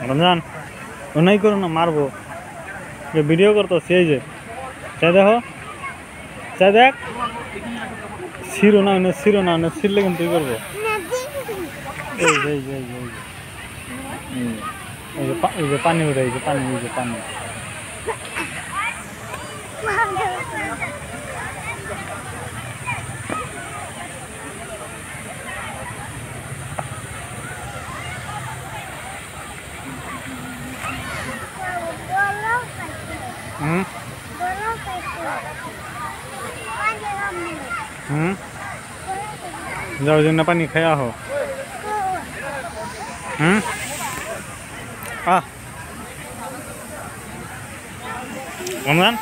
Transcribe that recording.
रमजान नहीं करो ना मारबो ये वीडियो करतो সেই যে চাই দেখো চাই দেখ শিরো না শিরলে কিন্তু করবো এই যে পানি উঠে এই যে পানি जाओ जिन्ना पानी खाया हो रमजान